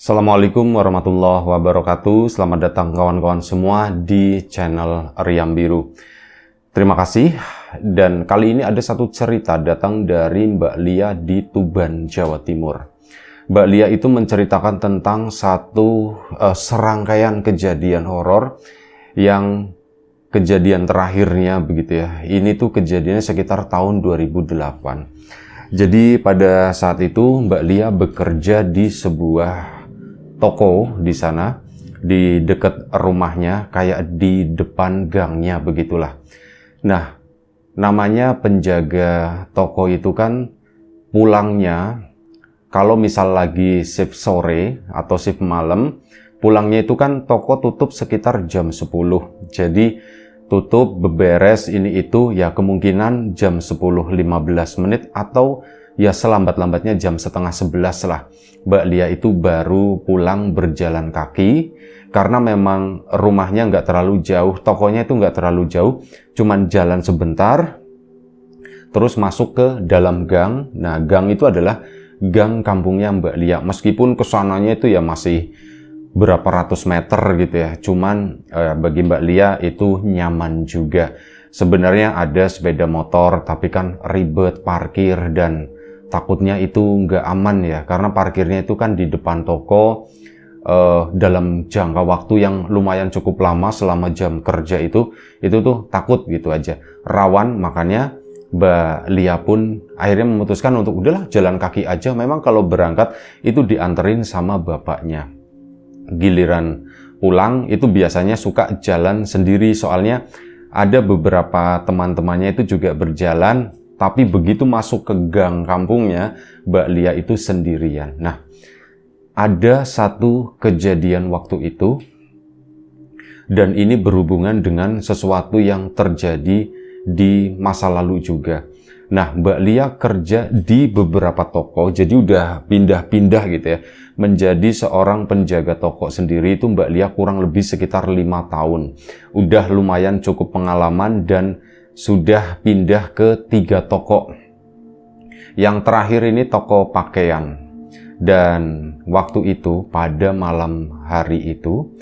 Assalamualaikum warahmatullahi wabarakatuh. Selamat datang kawan-kawan semua di channel Riam Biru. Terima kasih. Dan kali ini ada satu cerita datang dari Mbak Lia di Tuban, Jawa Timur. Mbak Lia itu menceritakan tentang satu serangkaian kejadian horor yang kejadian terakhirnya begitu ya. Ini tuh kejadiannya sekitar tahun 2008. Jadi pada saat itu Mbak Lia bekerja di sebuah toko di sana, di dekat rumahnya, kayak di depan gangnya begitulah. Nah, namanya penjaga toko itu kan pulangnya, kalau misal lagi shift sore atau shift malam, pulangnya itu kan toko tutup sekitar jam 10. Jadi tutup, beberes ini itu ya kemungkinan jam 10.15 menit atau ya selambat-lambatnya jam setengah 11 lah. Mbak Lia itu baru pulang berjalan kaki, karena memang rumahnya nggak terlalu jauh, tokonya itu nggak terlalu jauh, cuman jalan sebentar, terus masuk ke dalam gang. Nah, gang itu adalah gang kampungnya Mbak Lia, meskipun kesananya itu ya masih berapa ratus meter gitu ya, cuman bagi Mbak Lia itu nyaman juga. Sebenarnya ada sepeda motor, tapi kan ribet parkir dan takutnya itu nggak aman ya, karena parkirnya itu kan di depan toko dalam jangka waktu yang lumayan cukup lama selama jam kerja itu tuh takut gitu aja, rawan. Makanya Mbak Lia pun akhirnya memutuskan untuk udahlah jalan kaki aja. Memang kalau berangkat itu dianterin sama bapaknya. Giliran pulang itu biasanya suka jalan sendiri, soalnya ada beberapa teman-temannya itu juga berjalan, tapi begitu masuk ke gang kampungnya, Mbak Lia itu sendirian. Nah, ada satu kejadian waktu itu, dan ini berhubungan dengan sesuatu yang terjadi di masa lalu juga. Nah, Mbak Lia kerja di beberapa toko, jadi udah pindah-pindah gitu ya. Menjadi seorang penjaga toko sendiri itu Mbak Lia kurang lebih sekitar 5 tahun. Udah lumayan cukup pengalaman dan sudah pindah ke 3 toko. Yang terakhir ini toko pakaian. Dan waktu itu, pada malam hari itu,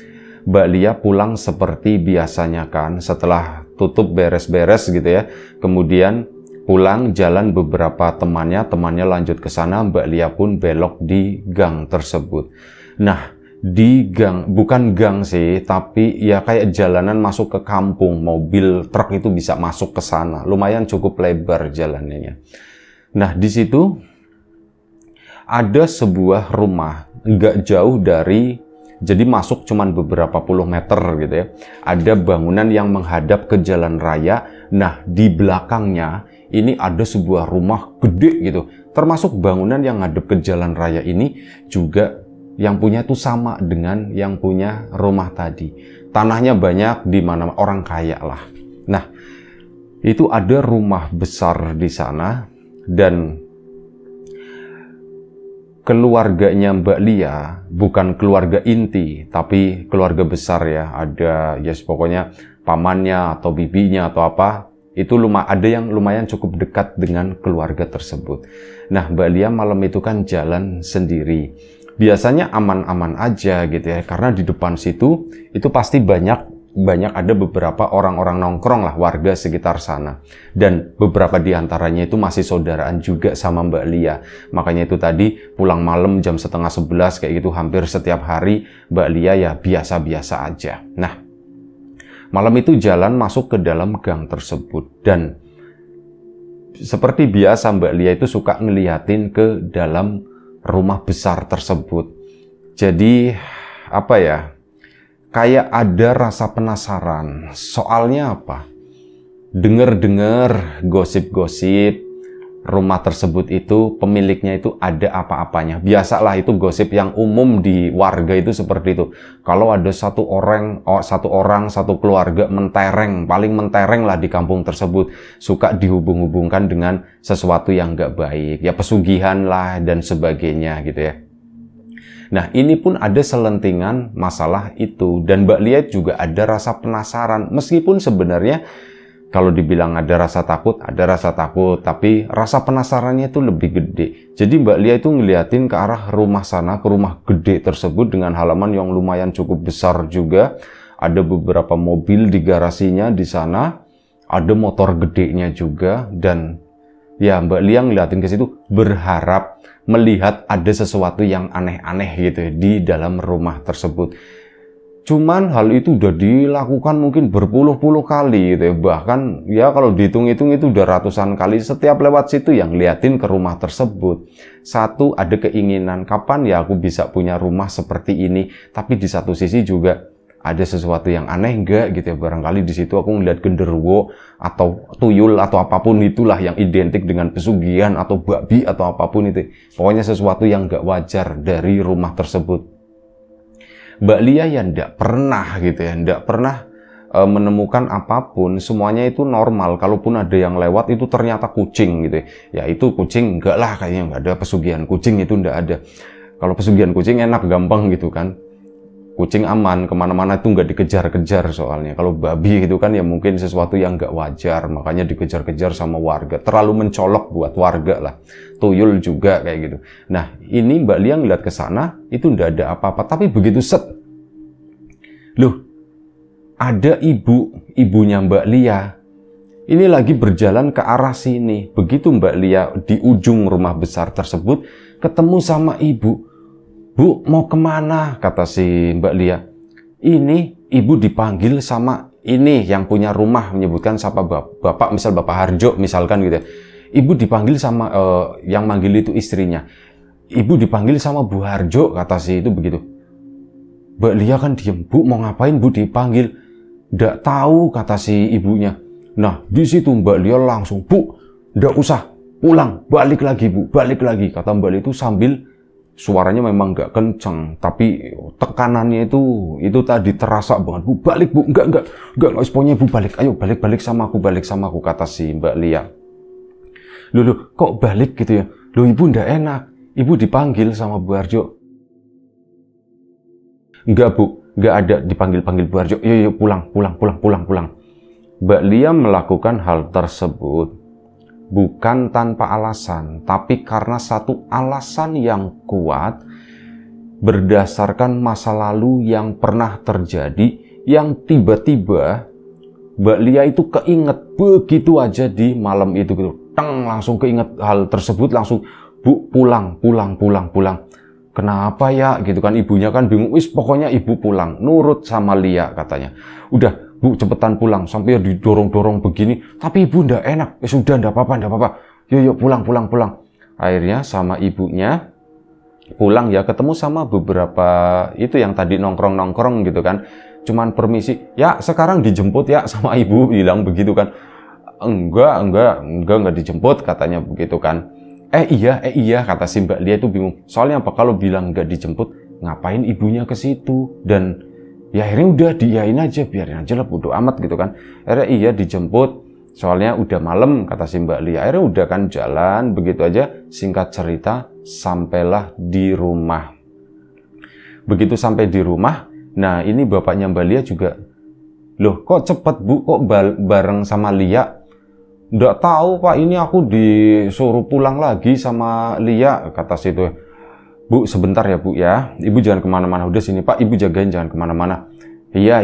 Mbak Lia pulang seperti biasanya kan, setelah tutup beres-beres gitu ya. Kemudian pulang, jalan beberapa temannya lanjut ke sana, Mbak Lia pun belok di gang tersebut. Nah, di gang, bukan gang sih, tapi ya kayak jalanan masuk ke kampung, mobil truk itu bisa masuk ke sana, lumayan cukup lebar jalannya. Nah, di situ ada sebuah rumah, nggak jauh dari, jadi masuk cuman beberapa puluh meter gitu ya. Ada bangunan yang menghadap ke jalan raya. Nah, di belakangnya ini ada sebuah rumah gede gitu. Termasuk bangunan yang ngadep ke jalan raya ini juga yang punya tuh sama dengan yang punya rumah tadi. Tanahnya banyak, di mana orang kaya lah. Nah, itu ada rumah besar di sana, dan keluarganya Mbak Lia bukan keluarga inti, tapi keluarga besar ya. Ada ya pokoknya pamannya atau bibinya atau apa, itu ada yang lumayan cukup dekat dengan keluarga tersebut. Nah, Mbak Lia malam itu kan jalan sendiri. Biasanya aman-aman aja gitu ya, karena di depan situ itu pasti banyak ada beberapa orang-orang nongkrong lah, warga sekitar sana. Dan beberapa diantaranya itu masih saudaraan juga sama Mbak Lia. Makanya itu tadi pulang malam jam setengah 11 kayak gitu hampir setiap hari Mbak Lia ya biasa-biasa aja. Nah, malam itu jalan masuk ke dalam gang tersebut, dan seperti biasa Mbak Lia itu suka ngeliatin ke dalam rumah besar tersebut. Jadi apa ya, kayak ada rasa penasaran. Soalnya apa? Dengar-dengar gosip-gosip rumah tersebut itu pemiliknya itu ada apa-apanya. Biasalah itu gosip yang umum di warga itu seperti itu. Kalau ada satu keluarga mentereng, paling mentereng lah di kampung tersebut, suka dihubung-hubungkan dengan sesuatu yang nggak baik, ya pesugihan lah dan sebagainya gitu ya. Nah, ini pun ada selentingan masalah itu, dan Mbak Lia juga ada rasa penasaran, meskipun sebenarnya Kalau dibilang ada rasa takut, tapi rasa penasarannya itu lebih gede. Jadi Mbak Lia itu ngeliatin ke arah rumah sana, ke rumah gede tersebut dengan halaman yang lumayan cukup besar juga. Ada beberapa mobil di garasinya di sana, ada motor gedenya juga, dan ya Mbak Lia ngeliatin ke situ berharap melihat ada sesuatu yang aneh-aneh gitu di dalam rumah tersebut. Cuman hal itu udah dilakukan mungkin berpuluh-puluh kali gitu ya. Bahkan ya kalau dihitung-hitung itu udah ratusan kali setiap lewat situ yang liatin ke rumah tersebut. Satu, ada keinginan kapan ya aku bisa punya rumah seperti ini. Tapi di satu sisi juga ada sesuatu yang aneh enggak gitu ya. Barangkali di situ aku ngeliat genderuwo atau tuyul atau apapun itulah yang identik dengan pesugihan atau babi atau apapun itu. Pokoknya sesuatu yang enggak wajar dari rumah tersebut. Mbak Lia ya ndak pernah gitu ya, ndak pernah menemukan apapun, semuanya itu normal. Kalaupun ada yang lewat itu ternyata kucing gitu ya. Ya itu kucing enggak lah, kayaknya enggak ada pesugihan kucing, itu enggak ada. Kalau pesugihan kucing enak, gampang gitu kan. Kucing aman, kemana-mana itu nggak dikejar-kejar soalnya. Kalau babi gitu kan ya mungkin sesuatu yang nggak wajar, makanya dikejar-kejar sama warga. Terlalu mencolok buat warga lah. Tuyul juga kayak gitu. Nah ini Mbak Lia ngeliat ke sana, itu nggak ada apa-apa. Tapi begitu set, loh, ada ibunya Mbak Lia. Ini lagi berjalan ke arah sini. Begitu Mbak Lia di ujung rumah besar tersebut, ketemu sama ibu. Bu, mau kemana? Kata si Mbak Lia. Ini ibu dipanggil sama ini yang punya rumah, menyebutkan siapa bapak, misal Bapak Harjo misalkan gitu ya. Ibu dipanggil sama yang manggil itu istrinya. Ibu dipanggil sama Bu Harjo, kata si itu begitu. Mbak Lia kan diem. Bu, mau ngapain Bu dipanggil? Nggak tahu, kata si ibunya. Nah, di situ Mbak Lia langsung, Bu, nggak usah, pulang, balik lagi Bu, balik lagi. Kata Mbak Lia itu sambil suaranya memang nggak kenceng, tapi tekanannya itu tadi terasa banget. Bu, balik Bu, enggak, pokoknya Bu balik, ayo balik sama aku, kata si Mbak Lia. Loh, kok balik gitu ya? Loh, ibu ndak enak, ibu dipanggil sama Bu Harjo. Enggak Bu, nggak ada dipanggil Bu Harjo. Yuk, pulang. Mbak Lia melakukan hal tersebut bukan tanpa alasan, tapi karena satu alasan yang kuat berdasarkan masa lalu yang pernah terjadi, yang tiba-tiba Mbak Lia itu keinget begitu aja di malam itu gitu. Langsung keinget hal tersebut, langsung Bu, pulang. Kenapa ya gitu kan, ibunya kan bingung. Wis pokoknya ibu pulang, nurut sama Lia katanya. Udah Bu, cepetan pulang, sampai didorong-dorong begini, tapi ibu ndak enak. Sudah, ndak apa-apa. Yuk, pulang. Akhirnya sama ibunya pulang ya, ketemu sama beberapa itu yang tadi nongkrong gitu kan. Cuman permisi, ya sekarang dijemput ya sama ibu, bilang begitu kan. Enggak dijemput, katanya begitu kan. Iya, kata si Mbak Lia itu bingung. Soalnya apa, kalau bilang nggak dijemput, ngapain ibunya ke situ? Dan ya akhirnya udah diiyain aja, biarin aja lah, bodo amat gitu kan. Akhirnya iya dijemput, soalnya udah malam, kata si Mbak Lia. Akhirnya udah kan jalan, begitu aja, singkat cerita, sampailah di rumah. Begitu sampai di rumah, nah ini bapaknya Mbak Lia juga, loh kok cepet Bu, kok bareng sama Lia? Nggak tahu Pak, ini aku disuruh pulang lagi sama Lia, kata situ. Bu, sebentar ya Bu ya, ibu jangan kemana-mana, udah sini Pak, ibu jagain jangan kemana-mana. Iya.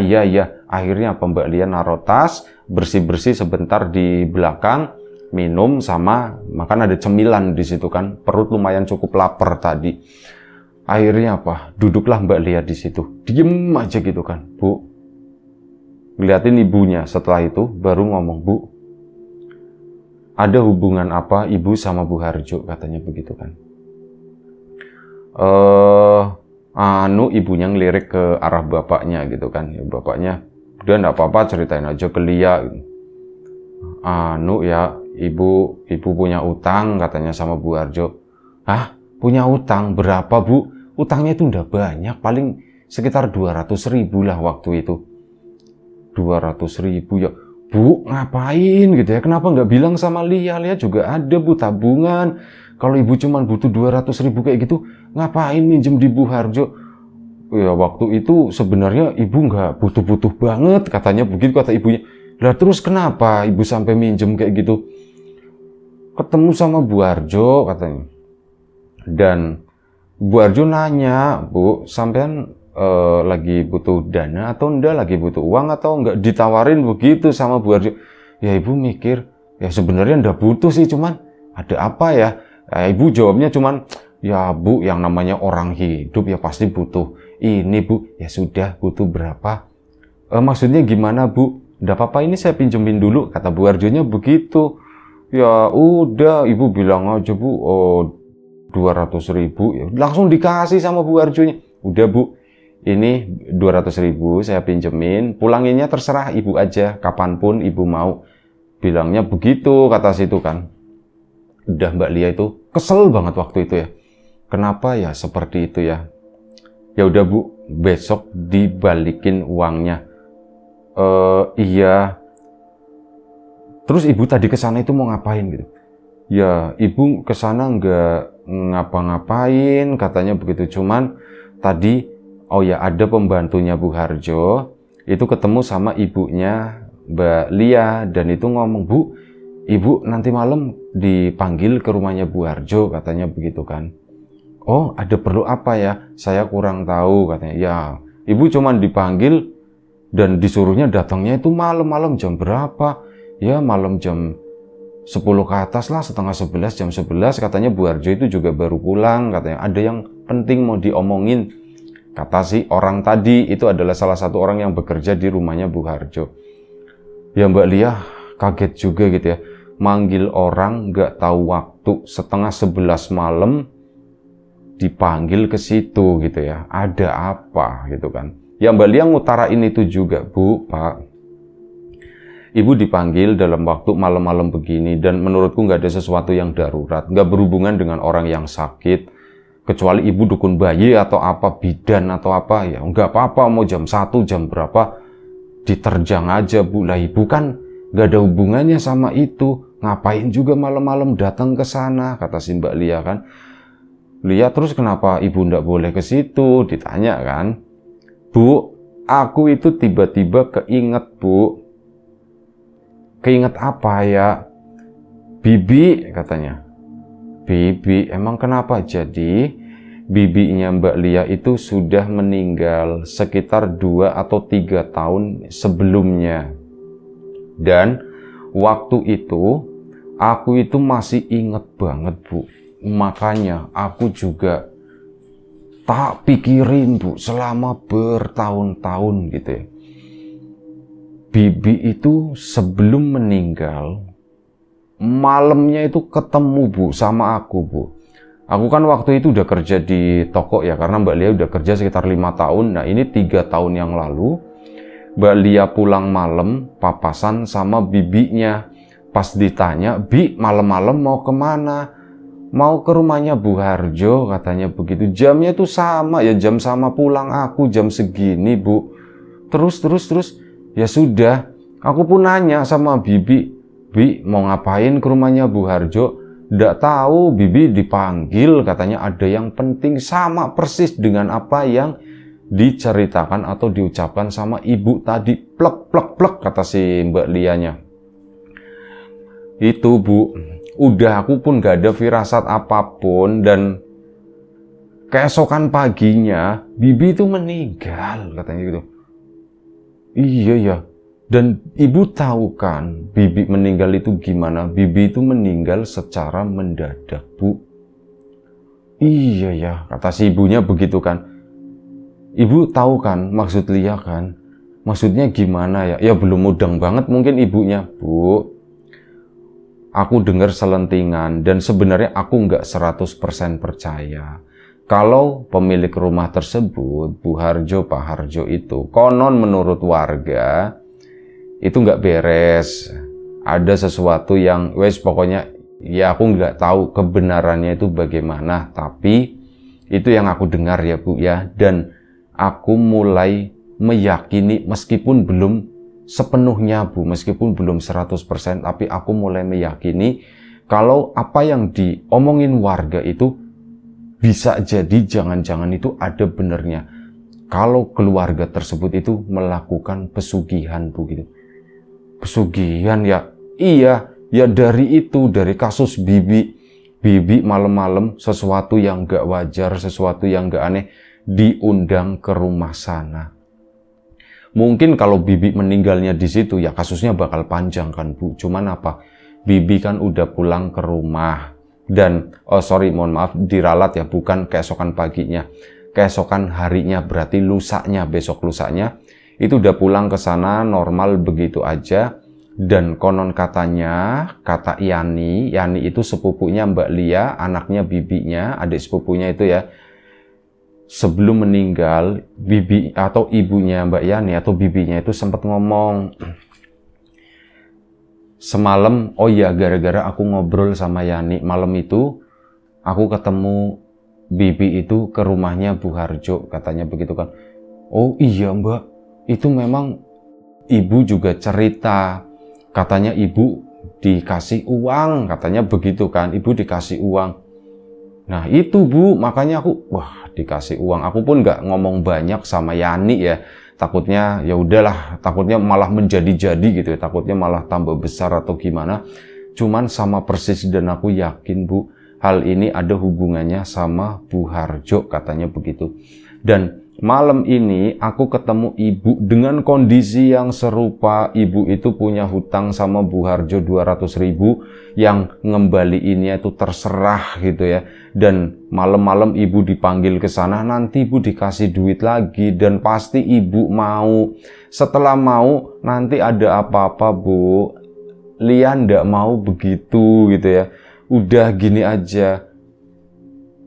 Akhirnya apa, Mbak Lia naruh tas, bersih-bersih sebentar di belakang, minum sama makan, ada cemilan di situ kan, perut lumayan cukup lapar tadi. Akhirnya apa, duduklah Mbak Lia di situ, diem aja gitu kan. Bu, ngeliatin ibunya, setelah itu baru ngomong, Bu, ada hubungan apa ibu sama Bu Harjo, katanya begitu kan. Ibunya ngelirik ke arah bapaknya gitu kan. Ya, bapaknya, udah enggak apa-apa, ceritain aja ke Lia. Ya, ibu punya utang katanya sama Bu Harjo. Hah? Punya utang? Berapa Bu? Utangnya itu udah banyak, paling sekitar 200.000 lah waktu itu. 200.000 ya. Bu, ngapain gitu ya? Kenapa nggak bilang sama Lia? Lia juga ada Bu tabungan. Kalau ibu cuma butuh 200.000 kayak gitu, ngapain minjem di Bu Harjo? Ya waktu itu sebenarnya ibu nggak butuh-butuh banget, katanya begitu kata ibunya. Lah terus kenapa ibu sampai minjem kayak gitu? Ketemu sama Bu Harjo katanya. Dan Bu Harjo nanya, Bu, sampean lagi butuh dana atau enggak, lagi butuh uang atau enggak, ditawarin begitu sama Bu Harjo. Ya ibu mikir, ya sebenarnya enggak butuh sih, cuman ada apa ya? Ibu jawabnya cuman, ya Bu, yang namanya orang hidup ya pasti butuh ini Bu. Ya sudah, butuh berapa? Maksudnya gimana Bu? Enggak apa-apa, ini saya pinjemin dulu, kata Bu Harjonya begitu. Ya udah, ibu bilang aja Bu, 200.000, ya langsung dikasih sama Bu Harjonya. Udah Bu, ini 200.000 saya pinjemin, pulanginnya terserah ibu aja, kapanpun ibu mau. Bilangnya begitu, kata situ kan. Udah Mbak Lia itu kesel banget waktu itu ya. Kenapa ya seperti itu ya? Ya udah Bu, besok dibalikin uangnya. Iya. Terus ibu tadi kesana itu mau ngapain gitu? Ya ibu kesana nggak ngapa-ngapain, katanya begitu. Cuman tadi, oh ya, ada pembantunya Bu Harjo, itu ketemu sama ibunya Mbak Lia, dan itu ngomong, Bu, ibu nanti malam dipanggil ke rumahnya Bu Harjo, katanya begitu kan. Oh, ada perlu apa ya? Saya kurang tahu, katanya. Ya, ibu cuman dipanggil dan disuruhnya datangnya itu malam-malam jam berapa? Ya, malam jam 10 ke atas lah, setengah 11, jam 11, katanya Bu Harjo itu juga baru pulang, katanya ada yang penting mau diomongin. Kata si orang tadi, itu adalah salah satu orang yang bekerja di rumahnya Bu Harjo. Ya Mbak Lia kaget juga gitu ya, manggil orang nggak tahu waktu, setengah 11 malam dipanggil ke situ gitu ya, ada apa gitu kan. Ya Mbak Lia ngutarain itu juga, Bu, Pak, ibu dipanggil dalam waktu malam-malam begini, dan menurutku nggak ada sesuatu yang darurat, nggak berhubungan dengan orang yang sakit, kecuali ibu dukun bayi atau apa, bidan atau apa, ya nggak apa-apa, mau jam 1, jam berapa, diterjang aja Bu. Lah ibu kan nggak ada hubungannya sama itu, ngapain juga malam-malam datang ke sana, kata si Mbak Lia kan. Lia, terus kenapa ibu nggak boleh ke situ, ditanya kan. Bu, aku itu tiba-tiba keinget Bu. Keinget apa ya? Bibi, katanya. Bibi, emang kenapa? Jadi bibinya Mbak Lia itu sudah meninggal sekitar 2 atau 3 tahun sebelumnya. Dan waktu itu aku itu masih inget banget Bu. Makanya aku juga tak pikirin Bu selama bertahun-tahun gitu ya. Bibi itu sebelum meninggal, malamnya itu ketemu Bu sama aku Bu. Aku kan waktu itu udah kerja di toko ya, karena Mbak Lia udah kerja sekitar 5 tahun. Nah ini 3 tahun yang lalu, Mbak Lia pulang malam, papasan sama bibinya. Pas ditanya, Bi malam-malam mau kemana? Mau ke rumahnya Bu Harjo, katanya begitu. Jamnya tuh sama ya, jam sama pulang aku, jam segini Bu. Terus, ya sudah, aku pun nanya sama Bibi, Bi mau ngapain ke rumahnya Bu Harjo? Nggak tahu, Bibi dipanggil, katanya ada yang penting, sama persis dengan apa yang diceritakan atau diucapkan sama ibu tadi. Plek, plek, plek, kata si Mbak Lianya. Itu Bu, udah aku pun gak ada firasat apapun, dan keesokan paginya Bibi itu meninggal, katanya gitu. Iya ya, dan ibu tahu kan Bibi meninggal itu gimana? Bibi itu meninggal secara mendadak Bu. Iya ya, kata si ibunya begitu kan. Ibu tahu kan maksud Lia kan? Maksudnya gimana ya? Ya belum mudeng banget mungkin ibunya. Bu, aku dengar selentingan, dan sebenarnya aku nggak 100% percaya kalau pemilik rumah tersebut, Bu Harjo, Pak Harjo itu, konon menurut warga, itu nggak beres. Ada sesuatu yang, wes pokoknya, ya aku nggak tahu kebenarannya itu bagaimana. Tapi, itu yang aku dengar ya Bu ya. Dan aku mulai meyakini, meskipun belum sepenuhnya Bu, meskipun belum 100%, tapi aku mulai meyakini kalau apa yang diomongin warga itu bisa jadi jangan-jangan itu ada benernya. Kalau keluarga tersebut itu melakukan pesugihan Bu gitu. pesugihan ya? Iya, ya dari itu, dari kasus Bibi. Bibi malam-malam sesuatu yang gak wajar, sesuatu yang gak aneh, diundang ke rumah sana. Mungkin kalau Bibi meninggalnya di situ, ya kasusnya bakal panjang kan Bu. Cuman apa? Bibi kan udah pulang ke rumah. Dan, mohon maaf, diralat ya, bukan keesokan paginya. Keesokan harinya, berarti lusanya, besok lusanya. Itu udah pulang ke sana, normal begitu aja. Dan konon katanya, kata Yani itu sepupunya Mbak Lia, anaknya bibinya, adik sepupunya itu ya. Sebelum meninggal, bibi atau ibunya Mbak Yani atau bibinya itu sempat ngomong, semalam, oh iya gara-gara aku ngobrol sama Yani, malam itu aku ketemu bibi itu ke rumahnya Bu Harjo, katanya begitu kan. Oh iya Mbak, itu memang ibu juga cerita. Katanya ibu dikasih uang, katanya begitu kan, ibu dikasih uang. Nah itu Bu, makanya aku, wah dikasih uang. Aku pun nggak ngomong banyak sama Yani ya, takutnya ya udahlah, takutnya malah menjadi-jadi gitu ya, takutnya malah tambah besar atau gimana. Cuman sama persis dan aku yakin Bu, hal ini ada hubungannya sama Bu Harjo, katanya begitu. Dan malam ini aku ketemu ibu dengan kondisi yang serupa. Ibu itu punya hutang sama Bu Harjo 200.000, yang ngembaliinnya itu terserah gitu ya. Dan malam-malam ibu dipanggil ke sana, nanti ibu dikasih duit lagi dan pasti ibu mau. Setelah mau, nanti ada apa-apa Bu, Lia ndak mau begitu gitu ya. Udah gini aja,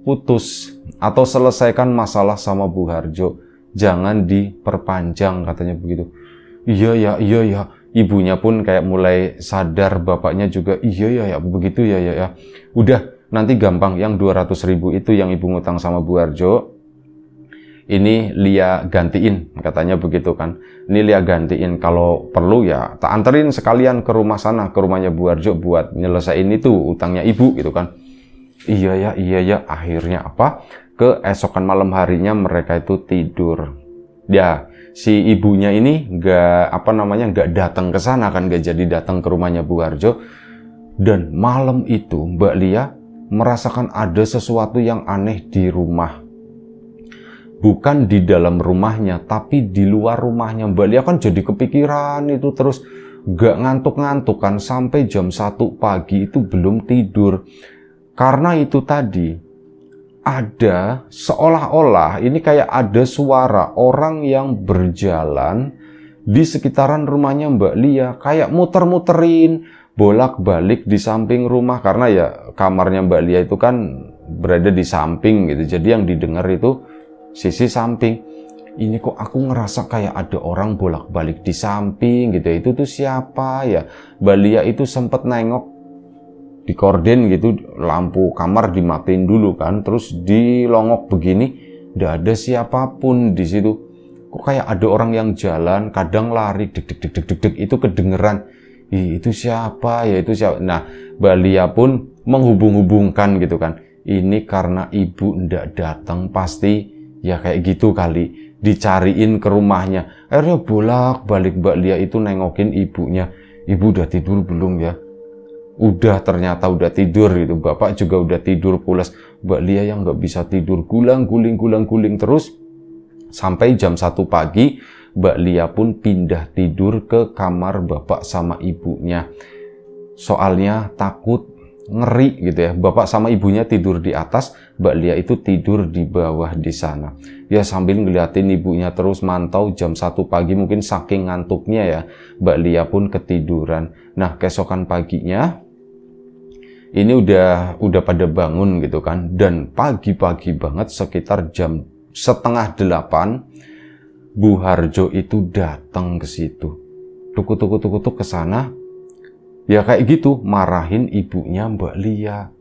putus atau selesaikan masalah sama Bu Harjo, jangan diperpanjang, katanya begitu. Iya ya, ibunya pun kayak mulai sadar, bapaknya juga iya ya begitu ya. Udah, nanti gampang, yang 200.000 itu yang ibu ngutang sama Bu Harjo, ini Lia gantiin, katanya begitu kan. Ini Lia gantiin, kalau perlu ya tak anterin sekalian ke rumah sana, ke rumahnya Bu Harjo buat nyelesain itu utangnya ibu gitu kan. Iya ya, akhirnya apa? Keesokan malam harinya mereka itu tidur. Ya, si ibunya ini nggak datang ke sana kan, nggak jadi datang ke rumahnya Bu Harjo. Dan malam itu Mbak Lia merasakan ada sesuatu yang aneh di rumah. Bukan di dalam rumahnya, tapi di luar rumahnya. Mbak Lia kan jadi kepikiran itu terus, nggak ngantuk-ngantuk kan, sampai jam 1 pagi itu belum tidur. Karena itu tadi, ada seolah-olah ini kayak ada suara orang yang berjalan di sekitaran rumahnya Mbak Lia, kayak muter-muterin, bolak-balik di samping rumah, karena ya kamarnya Mbak Lia itu kan berada di samping gitu, jadi yang didengar itu sisi samping. Ini kok aku ngerasa kayak ada orang bolak-balik di samping gitu, itu tuh siapa ya? Mbak Lia itu sempet nengok di korden gitu, lampu kamar dimatiin dulu kan, terus dilongok begini, nggak ada siapapun di situ. Kok kayak ada orang yang jalan, kadang lari, deg, itu kedengeran. Itu siapa ya, itu siapa? Nah, Mbak Lia pun menghubung-hubungkan gitu kan. Ini karena ibu ndak datang, pasti ya kayak gitu kali, dicariin ke rumahnya. Akhirnya bolak-balik Mbak Lia itu nengokin ibunya. Ibu udah tidur belum ya? Udah, ternyata udah tidur gitu. Bapak juga udah tidur pulas. Mbak Lia yang nggak bisa tidur, gulang-guling terus sampai jam 1 pagi. Mbak Lia pun pindah tidur ke kamar bapak sama ibunya. Soalnya takut, ngeri gitu ya. Bapak sama ibunya tidur di atas, Mbak Lia itu tidur di bawah di sana. Ya sambil ngeliatin ibunya terus, mantau jam 1 pagi, mungkin saking ngantuknya ya, Mbak Lia pun ketiduran. Nah, keesokan paginya ini udah pada bangun gitu kan, dan pagi-pagi banget sekitar jam 7:30 Bu Harjo itu datang ke situ. Tuk ke sana. Ya kayak gitu, marahin ibunya Mbak Lia.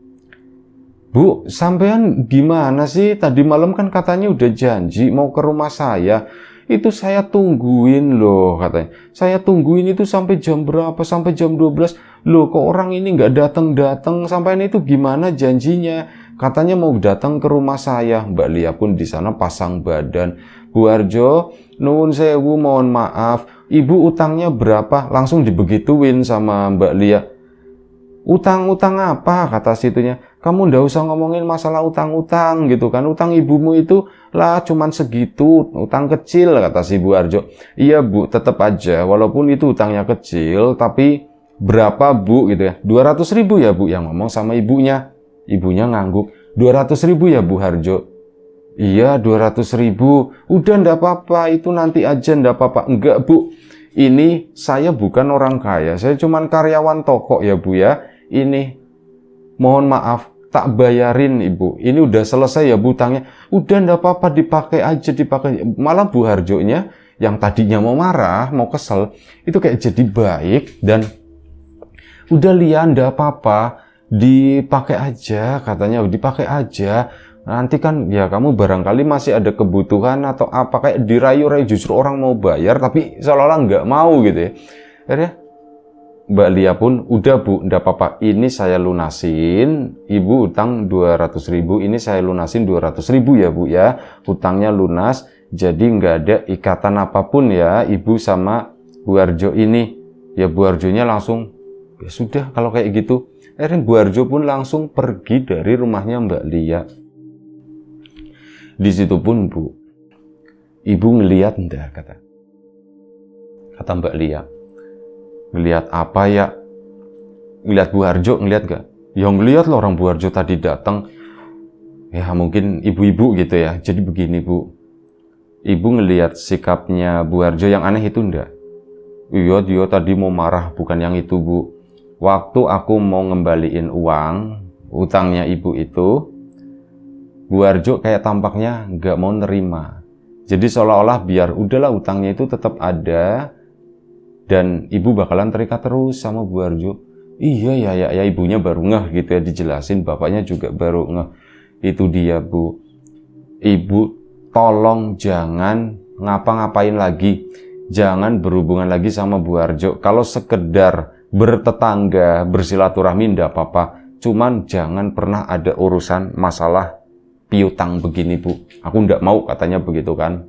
Bu, sampean gimana sih? Tadi malam kan katanya udah janji mau ke rumah saya. Itu saya tungguin loh, katanya. Saya tungguin itu sampai jam berapa? Sampai jam 12. Loh, kok orang ini nggak datang-datang? Sampai itu gimana janjinya? Katanya mau datang ke rumah saya. Mbak Lia pun di sana pasang badan. Bu Harjo, nuwun sewu, mohon maaf. ibu utangnya berapa? Langsung dibegituin sama Mbak Lia. Utang-utang apa? Kata situnya. Kamu ndak usah ngomongin masalah utang-utang gitu kan. Utang ibumu itu lah cuman segitu, utang kecil, kata si Bu Arjo. Iya Bu, tetap aja walaupun itu utangnya kecil, tapi berapa Bu gitu ya. 200.000 ya Bu, yang ngomong sama ibunya. Ibunya ngangguk. 200.000 ya Bu Harjo. Iya 200.000. Udah ndak apa-apa, itu nanti aja ndak apa-apa. Enggak Bu, ini saya bukan orang kaya, saya cuman karyawan toko ya Bu ya. Ini mohon maaf, tak bayarin Ibu. Ini udah selesai ya Bu utangnya. Udah ndak apa-apa, dipakai aja, dipakai. Malah Bu Harjonya yang tadinya mau marah, mau kesel, itu kayak jadi baik dan udah Lia ndak apa-apa, dipakai aja, katanya dipakai aja. Nanti kan ya kamu barangkali masih ada kebutuhan atau apa, kayak dirayu-rayu, justru orang mau bayar tapi seolah-olah nggak mau gitu ya. Akhirnya Mbak Lia pun, udah Bu, ndak apa-apa, ini saya lunasin, Ibu utang 200.000, ini saya lunasin 200.000 ya Bu ya, utangnya lunas, jadi nggak ada ikatan apapun ya Ibu sama Bu Arjo ini. Ya Bu Arjonya langsung, ya sudah kalau kayak gitu. Akhirnya Bu Arjo pun langsung pergi dari rumahnya Mbak Lia. Di situ pun Bu, Ibu ngeliat ndak, kata Mbak Lia. Ngeliat apa ya? Ngeliat Bu Harjo, ngeliat gak? Ya ngeliat loh, orang Bu Harjo tadi datang. Ya mungkin ibu-ibu gitu ya. Jadi begini Bu, Ibu ngeliat sikapnya Bu Harjo yang aneh itu ndak? Iya dia tadi mau marah, bukan yang itu Bu. Waktu aku mau ngembaliin uang utangnya Ibu itu, Bu Harjo kayak tampaknya nggak mau nerima. Jadi seolah-olah biar udahlah utangnya itu tetap ada, dan Ibu bakalan terikat terus sama Bu Harjo. Iya ya, ibunya baru ngeh gitu ya, dijelasin, bapaknya juga baru ngeh. Itu dia Bu, Ibu tolong jangan ngapa-ngapain lagi, jangan berhubungan lagi sama Bu Harjo. Kalau sekedar bertetangga, bersilaturahmi ndak apa-apa, cuman jangan pernah ada urusan masalah piutang begini Bu. Aku ndak mau, katanya begitu kan.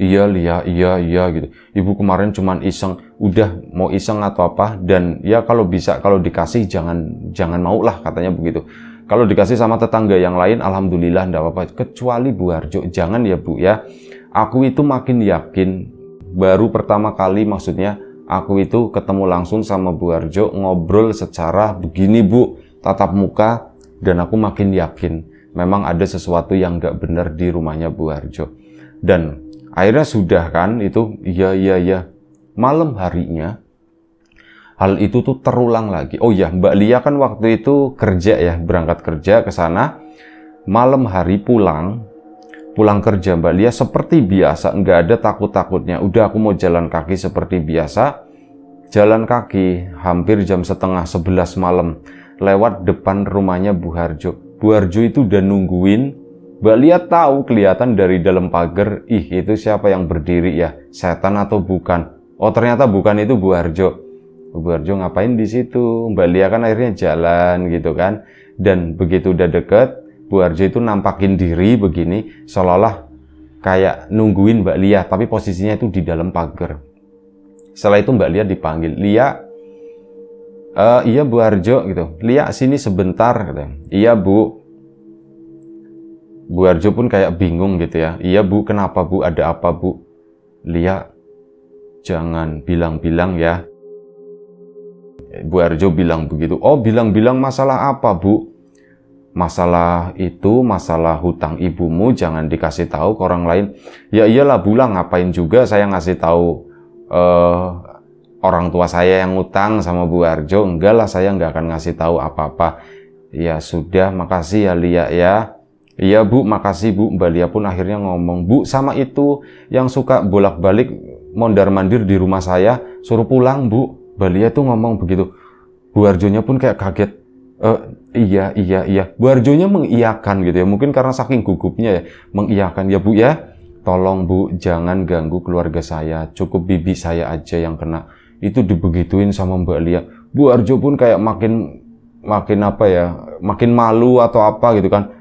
Iya Lia, iya gitu. Ibu kemarin cuman iseng, udah mau iseng atau apa, dan ya kalau bisa, kalau dikasih jangan mau lah, katanya begitu. Kalau dikasih sama tetangga yang lain, alhamdulillah ndak apa-apa. Kecuali Bu Harjo, jangan ya Bu ya. Aku itu makin yakin, baru pertama kali maksudnya, aku itu ketemu langsung sama Bu Harjo, ngobrol secara begini Bu, tatap muka, dan aku makin yakin, memang ada sesuatu yang nggak benar di rumahnya Bu Harjo. Dan akhirnya sudah kan itu, iya. Malam harinya hal itu tuh terulang lagi. Oh ya, Mbak Lia kan waktu itu kerja ya, berangkat kerja ke sana. Malam hari pulang kerja Mbak Lia seperti biasa, nggak ada takut-takutnya. Udah aku mau jalan kaki seperti biasa. Jalan kaki hampir jam 10:30 malam lewat depan rumahnya Bu Harjo. Bu Harjo itu udah nungguin. Mbak Lia tahu kelihatan dari dalam pagar, itu siapa yang berdiri ya? Setan atau bukan? Oh ternyata bukan, itu Bu Harjo. Bu Harjo ngapain di situ? Mbak Lia kan akhirnya jalan gitu kan. Dan begitu udah deket, Bu Harjo itu nampakin diri begini, seolah-olah kayak nungguin Mbak Lia, tapi posisinya itu di dalam pagar. Setelah itu Mbak Lia dipanggil, Lia, iya Bu Harjo gitu. Lia sini sebentar, gitu. Iya Bu. Bu Harjo pun kayak bingung gitu ya. Iya Bu, kenapa Bu? Ada apa Bu? Lia, jangan bilang-bilang ya. Bu Harjo bilang begitu. Oh bilang-bilang masalah apa Bu? Masalah itu, masalah hutang ibumu, jangan dikasih tahu ke orang lain. Ya iyalah Bu lah, ngapain juga saya ngasih tahu orang tua saya yang ngutang sama Bu Harjo. Enggak lah, saya nggak akan ngasih tahu apa-apa. Ya sudah, makasih ya Lia ya. Iya Bu, makasih Bu. Mbak Lia pun akhirnya ngomong, Bu sama itu yang suka bolak-balik mondar-mandir di rumah saya, suruh pulang Bu. Mbak Lia tuh ngomong begitu. Bu Harjonya pun kayak kaget. Iya. Bu Harjonya mengiyakan gitu ya. Mungkin karena saking gugupnya ya, mengiyakan. Ya Bu ya, tolong Bu jangan ganggu keluarga saya. Cukup bibi saya aja yang kena. Itu dibegituin sama Mbak Lia. Bu Harjo pun kayak makin apa ya, makin malu atau apa gitu kan.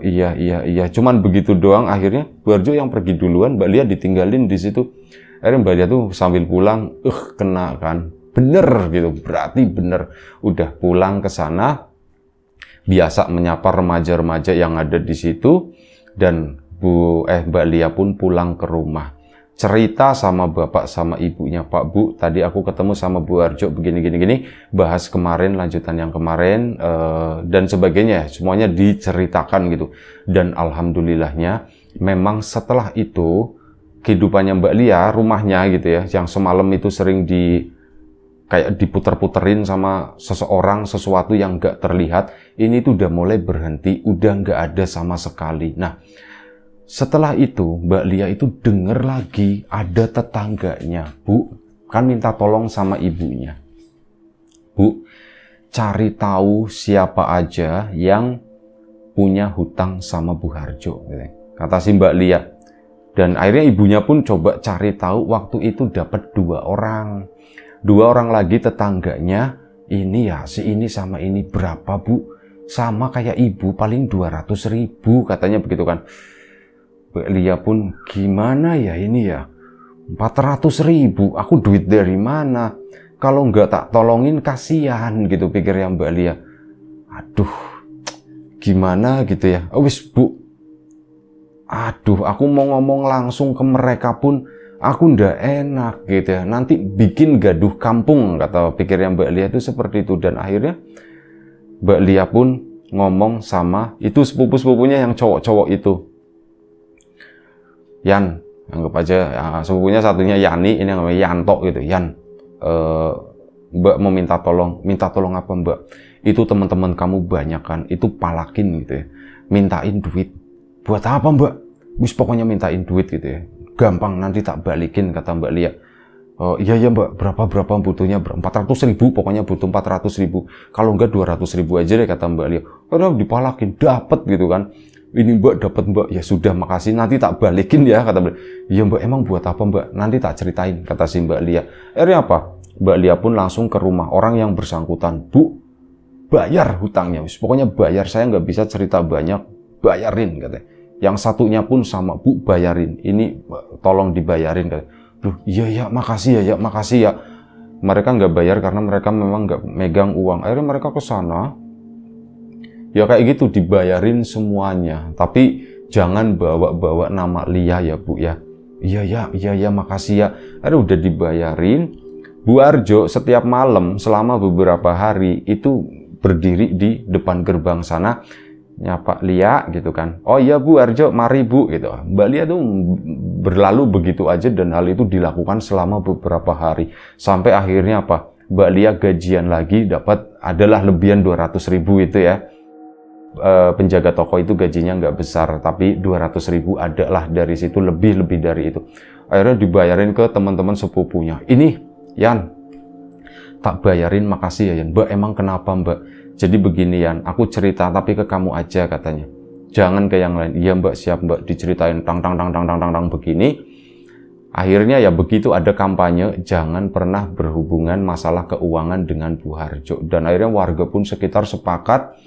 Iya. Cuman begitu doang, akhirnya Bu Harjo yang pergi duluan, Mbak Lia ditinggalin di situ. Akhirnya Mbak Lia tuh sambil pulang, kena kan, bener gitu, berarti bener. Udah pulang ke sana, biasa menyapa remaja-remaja yang ada di situ, dan Mbak Lia pun pulang ke rumah. Cerita sama bapak sama ibunya, Pak Bu, tadi aku ketemu sama Bu Harjo begini, bahas kemarin, lanjutan yang kemarin, dan sebagainya, semuanya diceritakan gitu. Dan alhamdulillahnya, memang setelah itu, kehidupannya Mbak Lia, rumahnya gitu ya, yang semalam itu sering kayak diputer-puterin sama seseorang, sesuatu yang nggak terlihat, ini tuh udah mulai berhenti, udah nggak ada sama sekali. Nah, setelah itu, Mbak Lia itu denger lagi ada tetangganya, Bu, kan minta tolong sama ibunya. Bu, cari tahu siapa aja yang punya hutang sama Bu Harjo, kata si Mbak Lia. Dan akhirnya ibunya pun coba cari tahu, waktu itu dapat 2 orang. 2 orang lagi tetangganya, ini ya, si ini sama ini berapa Bu? Sama kayak ibu, paling 200.000, katanya begitu kan. Mbak Lia pun, gimana ya ini ya, 400.000, aku duit dari mana? Kalau nggak tak tolongin kasihan gitu, pikirnya Mbak Lia. Aduh, gimana gitu ya. Wis Bu, aduh, aku mau ngomong langsung ke mereka pun aku ndak enak gitu ya. Nanti bikin gaduh kampung, kata pikirnya Mbak Lia itu seperti itu. Dan akhirnya Mbak Lia pun ngomong sama itu sepupu-sepupunya yang cowok-cowok itu. Yan, anggap aja ya, sepupunya satunya Yani, ini namanya Yanto gitu. Yan, Mbak mau minta tolong apa Mbak? Itu teman-teman kamu banyak kan, itu palakin gitu ya, mintain duit. Buat apa Mbak? Wis pokoknya mintain duit gitu ya. Gampang, nanti tak balikin, kata Mbak Lia. Iya Mbak, berapa butuhnya? 400.000, pokoknya butuh 400.000. Kalau enggak 200.000 aja deh, kata Mbak Lia. Udah dipalakin, dapet gitu kan. Ini Mbak, dapat Mbak, ya sudah makasih, nanti tak balikin ya, kata Mbak. Iya Mbak, emang buat apa Mbak? Nanti tak ceritain, kata si Mbak Lia. Akhirnya apa? Mbak Lia pun langsung ke rumah orang yang bersangkutan. Bu, bayar hutangnya, pokoknya bayar, saya nggak bisa cerita banyak, bayarin, katanya. Yang satunya pun sama, Bu, bayarin, ini tolong dibayarin, katanya. Loh, iya makasih ya, makasih ya. Mereka nggak bayar karena mereka memang nggak megang uang. Akhirnya mereka ke sana. Ya kayak gitu, dibayarin semuanya. Tapi jangan bawa-bawa nama Lia ya Bu ya. Iya makasih ya. Akhirnya udah dibayarin. Bu Harjo setiap malam selama beberapa hari itu berdiri di depan gerbang sana, nyapa Lia gitu kan. Oh iya Bu Harjo, mari Bu gitu. Mbak Lia tuh berlalu begitu aja, dan hal itu dilakukan selama beberapa hari. Sampai akhirnya apa? Mbak Lia gajian lagi, dapat adalah lebihan 200.000 itu ya. Penjaga toko itu gajinya nggak besar, tapi 200.000 adalah dari situ, lebih dari itu. Akhirnya dibayarin ke teman-teman sepupunya. Ini Yan, tak bayarin, makasih ya Yan. Mbak, emang kenapa Mbak? Jadi begini Yan, aku cerita tapi ke kamu aja, katanya. Jangan ke yang lain. Iya Mbak, siap Mbak. Diceritain tang begini. Akhirnya ya begitu ada kampanye, jangan pernah berhubungan masalah keuangan dengan Bu Harjo. Dan akhirnya warga pun sekitar sepakat.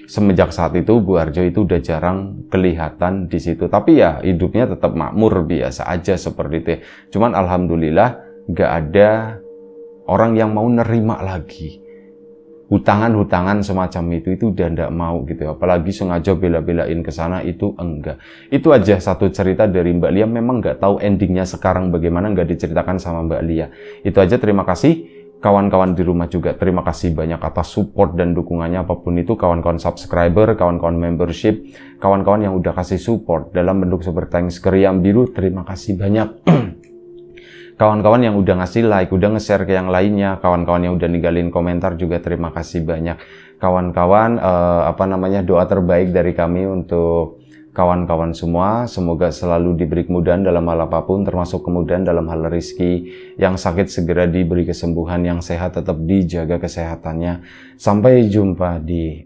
Semenjak saat itu Bu Harjo itu udah jarang kelihatan di situ. Tapi ya hidupnya tetap makmur, biasa aja seperti itu. Cuman alhamdulillah nggak ada orang yang mau nerima lagi. Hutangan semacam itu udah nggak mau gitu. Apalagi sengaja bela-belain ke sana, itu enggak. Itu aja satu cerita dari Mbak Lia. Memang nggak tahu endingnya sekarang bagaimana, nggak diceritakan sama Mbak Lia. Itu aja, terima kasih. Kawan-kawan di rumah juga terima kasih banyak atas support dan dukungannya, apapun itu, kawan-kawan subscriber, kawan-kawan membership, kawan-kawan yang udah kasih support dalam bentuk super thanks ke Riam Biru, terima kasih banyak. Kawan-kawan yang udah ngasih like, udah nge-share ke yang lainnya, kawan-kawan yang udah ninggalin komentar juga terima kasih banyak. Kawan-kawan, doa terbaik dari kami untuk kawan-kawan semua, semoga selalu diberi kemudahan dalam hal apapun, termasuk kemudahan dalam hal rezeki. Yang sakit segera diberi kesembuhan, yang sehat tetap dijaga kesehatannya. Sampai jumpa di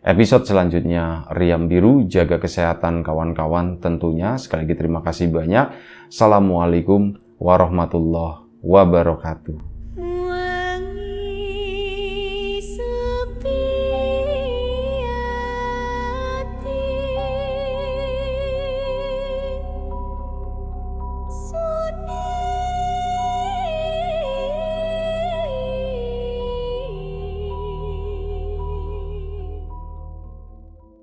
episode selanjutnya Riam Biru, jaga kesehatan kawan-kawan tentunya. Sekali lagi terima kasih banyak. Assalamualaikum warahmatullahi wabarakatuh.